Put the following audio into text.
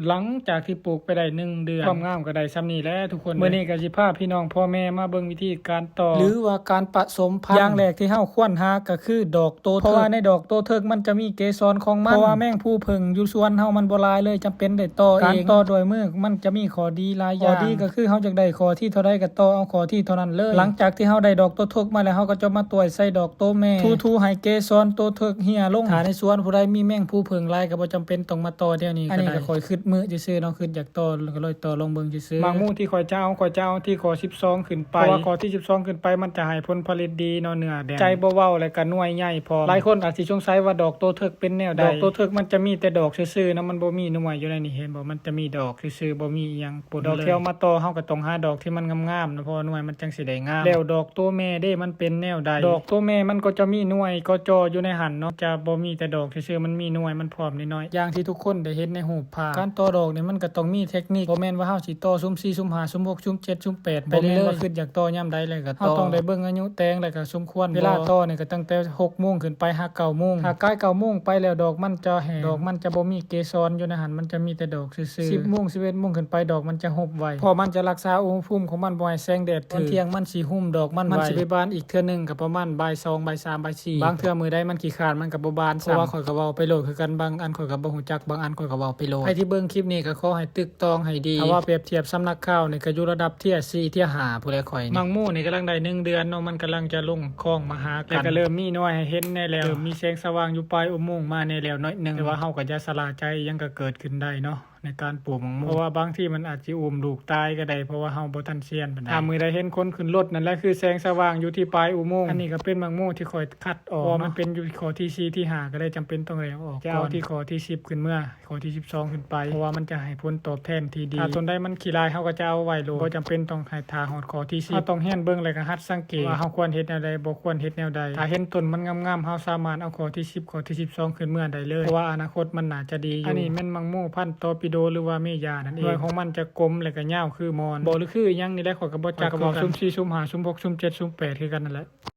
หลังจากที่ปลูกไปได้1 เดือนความงามก็ได้ซ้ำนี้แล้วทุกคนมื้อนี้ก็สิพาพี่น้องพ่อแม่มาเบิ่งวิธีการต่อหรือว่าการผสมพันธุ์อย่างแรกที่เฮาควรหาก็คือดอกโตเถิกเพราะว่าในดอกโตเถิกมันจะมีเกสรของมันเพราะว่าแมงผู้ผึ่งอยู่สวนเฮามันบ่หลายเลยจำเป็นได้ต่อเองการต่อโดยมือมันจะมีข้อดีหลายอย่างข้อดีก็คือเฮาจักได้ข้อที่เท่าใดก็ต่อเอาข้อที่เท่านั้นเลยหลังจากที่เฮาได้ดอกโตเถิกมาแล้วเฮาก็จะมาตวยใส่ดอกโตแม่ทูๆให้เกสรโตเถิกเหี่ยลงถ้าในสวนผู้ใดมีแมงผู้ผึ่งหลายก็บ่จำเป็นต้องมาต่อเดี๋ยวนี้อันนี้ก็ค่อยคิดมื้อซื่อๆเนาะคิดอยากต่อก็เลยต่อลงเบิ่งซื่อๆบางหมู่ที่ข่อยจะเอาที่ข้อ12ขึ้นไปเพราะว่าข้อที่12ขึ้นไปมันจะให้ผลผลิตดีเนาะเนื้อแดงใจบ่เว้าแล้วก็หน่วยใหญ่พอหลายคนอาจสิสงสัยว่าดอกโตเถิกเป็นแนวใดดอกโตเถิกมันจะมีแต่ดอกซื่อๆนะมันบ่มีหน่วยอยู่ในนี่เห็นบ่มันจะมีดอกซื่อๆบ่มีอีหยังปนเลยดอกที่เอามาต่อเฮาก็ต้องหาดอกที่มันงามๆนะเพราะหน่วยมันจังสิได้งามแล้วดอกตัวแม่เด้มันเป็นแนวใดดอกตัวแม่มันก็จะมีหน่วยก็จออยู่ในหันเนาะจะบ่มีแต่ดอกซื่อๆมันมีหน่วยมันพร้อมนิดหน่อยอย่างที่ทุกคนได้เห็นในรูปภาพการต่อดอกนี่มันก็ต้องมีเทคนิคบ่แม่นว่าเฮาสิต่อซุ่ม4ซุ่ม5ซุ่ม6ซุ่ม7ซุ่ม8ไปเรื่อยๆว่าคิดอยากต่อยามใดเลยก็ต่อเฮาต้องได้เบิ่งอายุแตงแล้วก็สมควรเวลาต่อนี่ก็ตั้งแต่ 6 โมงขึ้นไปหา 9 โมงถ้าใกล้ 9 โมงไปแล้วดอกมันจะแห้งดอกมันจะบ่มีเกสรอยู่ในหันมันจะมีแต่ดอกซื่อๆ10 โมง 11 โมงขึ้นไปดอกมันจะหุบไวพอมันจะรักษาอุณหภูมิของมันบ่ให้แสงแดดถึงเที่ยงมันสิหุ้มดอกมันสิไปบานอีกเทื่อนึงก็ประมาณบ่าย2บ่าย3บ่าย4บางเทื่อมื้อใดมันขี้คร้านมันก็บ่บานเพราะว่าข่อยก็เว้าไปโลดคือกันบางอันข่อยก็บ่ฮู้จักบางอันข่อยก็เว้าไปโลดใครที่เบิ่งคลิปนี้ก็ขอให้ตึกตองให้ดีถ้าว่าเปรียบเทียบสำนักข่าวนี่ก็อยู่ระดับเที่ย4เที่ย5ผู้ใดข่อยนี่มังมู่นี่กำลังได้1 เดือนเนาะมันกำลังจะลงคลองมาหากันแล้วก็เริ่มมีน้อยให้เห็นแน่แล้วเริ่มมีแสงสว่างอยู่ปลายอุโมงค์มาแน่แล้วน้อยนึงแต่ว่าเฮาก็จะสลาใจยังก็เกิดขึ้นได้เนาะในการปลูกมังมู่เพราะว่าบางที่มันอาจสิอุ้มลูกตายก็ได้เพราะว่าเฮาบ่ทันเซียนปานใดถ้ามื้อใดเห็นคนขึ้นรถนั่นแหละคือแสงสว่างอยู่ที่ปลายอุโมงค์อันนี้ก็เป็นมังมู่ที่ค่อยคัดออกมันเป็นอยู่ข้อที่4ที่5ก็เลยจำเป็นต้องเอาออกจะเอาที่ข้อที่10ขึ้นเมื่อข้อที่12ขึ้นไปเพราะว่ามันจะให้ผลตอบแทนที่ดีถ้าต้นใดมันขี้ลายเฮาก็จะเอาไว้โลบ่จำเป็นต้องให้ท่าฮอดข้อที่10เฮาต้องเรียนเบิ่งแล้วก็หัดสังเกตว่าเฮาควรเฮ็ดแนวใดบ่ควรเฮ็ดแนวใดถ้าเห็นต้นมันงามๆเฮาสามารถเอาข้อที่10ข้อที่12ขึ้นเมื่อได้เลยเพราะว่าอนาคตมันน่าจะดีอยู่อันนี้แม่นมังมู่พันธุ์ตอร์ปิโดหรือว่าเมยานั่นเองหน่วยของมันจะกลมแล้วก็ยาวคือมอนบ่หรือคือหยังนี่แหละข้อยก็บ่จักก็บอกซุ่ม4ซุ่ม5ซุ่ม6ซุ่ม7ซุ่ม8คือกันนั่นแหละ